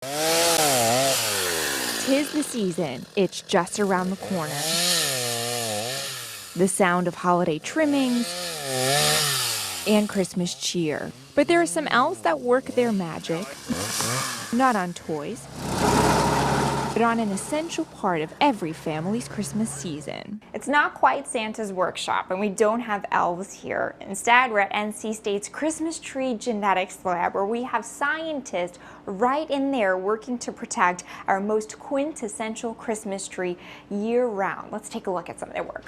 'Tis the season, it's just around the corner. The sound of holiday trimmings and Christmas cheer. But there are some elves that work their magic, not on toys, but on an essential part of every family's Christmas season. It's not quite Santa's workshop, and we don't have elves here. Instead, we're at NC State's Christmas Tree Genetics Lab, where we have scientists right in there working to protect our most quintessential Christmas tree year-round. Let's take a look at some of their work.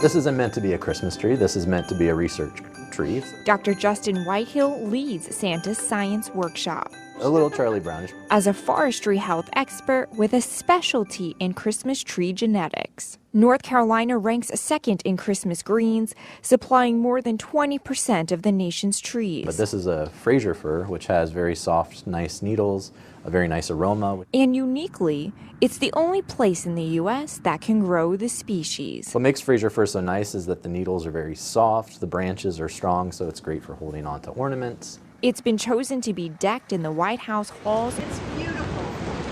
This isn't meant to be a Christmas tree. This is meant to be a research tree. Dr. Justin Whitehill leads Santa's science workshop. A little Charlie Brownish. As a forestry health expert with a specialty in Christmas tree genetics, North Carolina ranks second in Christmas greens, supplying more than 20% of the nation's trees. But this is a Fraser fir, which has very soft, nice needles, a very nice aroma. And uniquely, it's the only place in the U.S. that can grow the species. What makes Fraser fir so nice is that the needles are very soft, the branches are strong, so it's great for holding on to ornaments. It's been chosen to be decked in the White House halls. It's beautiful.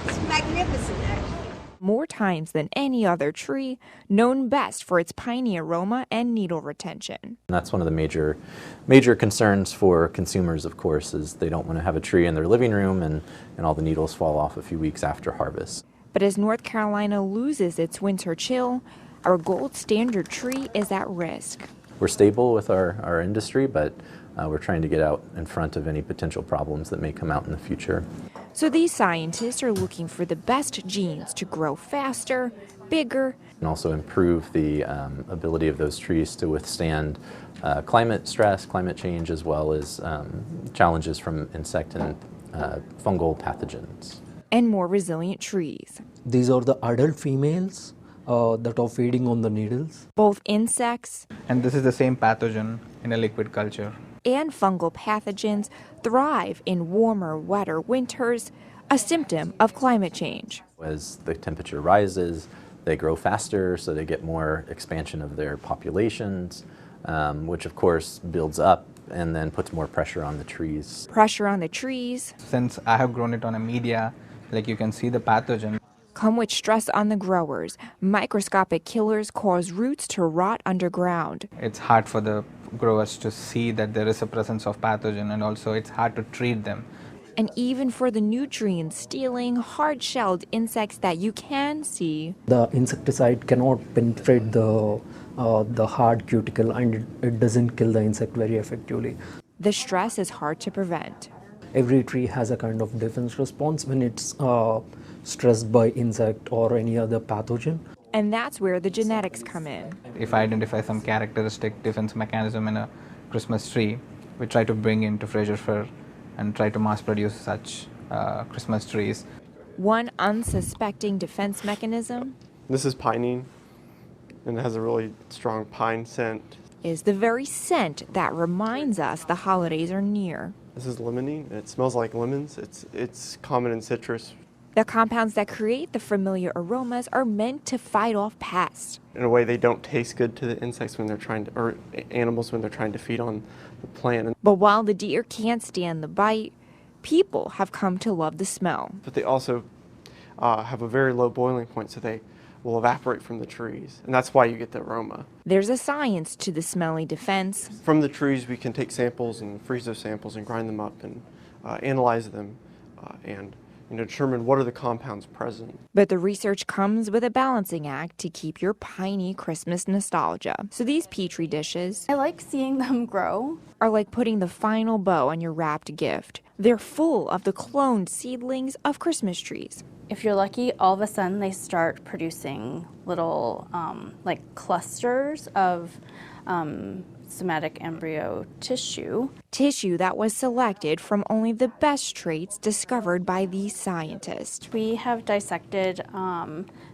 It's magnificent, actually. More times than any other tree, known best for its piney aroma and needle retention. And that's one of the major concerns for consumers, of course, is they don't want to have a tree in their living room and all the needles fall off a few weeks after harvest. But as North Carolina loses its winter chill, our gold standard tree is at risk. We're stable with our industry, but we're trying to get out in front of any potential problems that may come out in the future. So these scientists are looking for the best genes to grow faster, bigger, and also improve the ability of those trees to withstand climate stress, climate change, as well as challenges from insect and fungal pathogens. And more resilient trees. These are the adult females that are feeding on the needles. Both insects and this is the same pathogen in a liquid culture. And fungal pathogens thrive in warmer, wetter winters, a symptom of climate change. As the temperature rises, they grow faster, so they get more expansion of their populations, which of course builds up and then puts more pressure on the trees. Pressure on the trees. Since I have grown it on a media, like you can see the pathogen. Come with stress on the growers. Microscopic killers cause roots to rot underground. It's hard for the growers to see that there is a presence of pathogen, and also it's hard to treat them. And even for the nutrient-stealing, hard-shelled insects that you can see. The insecticide cannot penetrate the hard cuticle, and it doesn't kill the insect very effectively. The stress is hard to prevent. Every tree has a kind of defense response when it's stressed by insect or any other pathogen. And that's where the genetics come in. If I identify some characteristic defense mechanism in a Christmas tree, we try to bring into Fraser fir and try to mass produce such Christmas trees. One unsuspecting defense mechanism. This is pinene, and it has a really strong pine scent. Is the very scent that reminds us the holidays are near. This is limonene. It smells like lemons. It's common in citrus. The compounds that create the familiar aromas are meant to fight off pests. In a way, they don't taste good to the insects when they're trying to, or animals when they're trying to feed on the plant. But while the deer can't stand the bite, people have come to love the smell. But they also have a very low boiling point, so they will evaporate from the trees, and that's why you get the aroma. There's a science to the smelly defense. From the trees, we can take samples and freeze those samples and grind them up and analyze them and determine what are the compounds present. But the research comes with a balancing act to keep your piney Christmas nostalgia. So these Petri dishes, I like seeing them grow, are like putting the final bow on your wrapped gift. They're full of the cloned seedlings of Christmas trees. If you're lucky, all of a sudden they start producing little like clusters of somatic embryo tissue. Tissue that was selected from only the best traits discovered by these scientists. We have dissected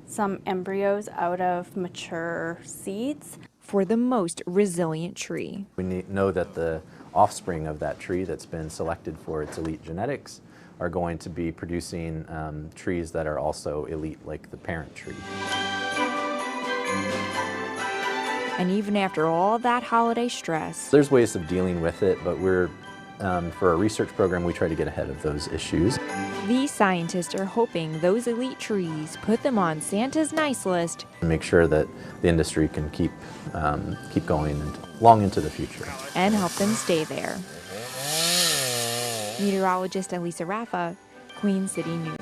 some embryos out of mature seeds. For the most resilient tree. We know that the offspring of that tree that's been selected for its elite genetics are going to be producing trees that are also elite, like the parent tree. And even after all that holiday stress, There's ways of dealing with it, but we're for a research program, we try to get ahead of those issues. These scientists are hoping those elite trees put them on Santa's nice list And make sure that the industry can keep going long into the future. and help them stay there. Meteorologist Elisa Raffa, Queen City News.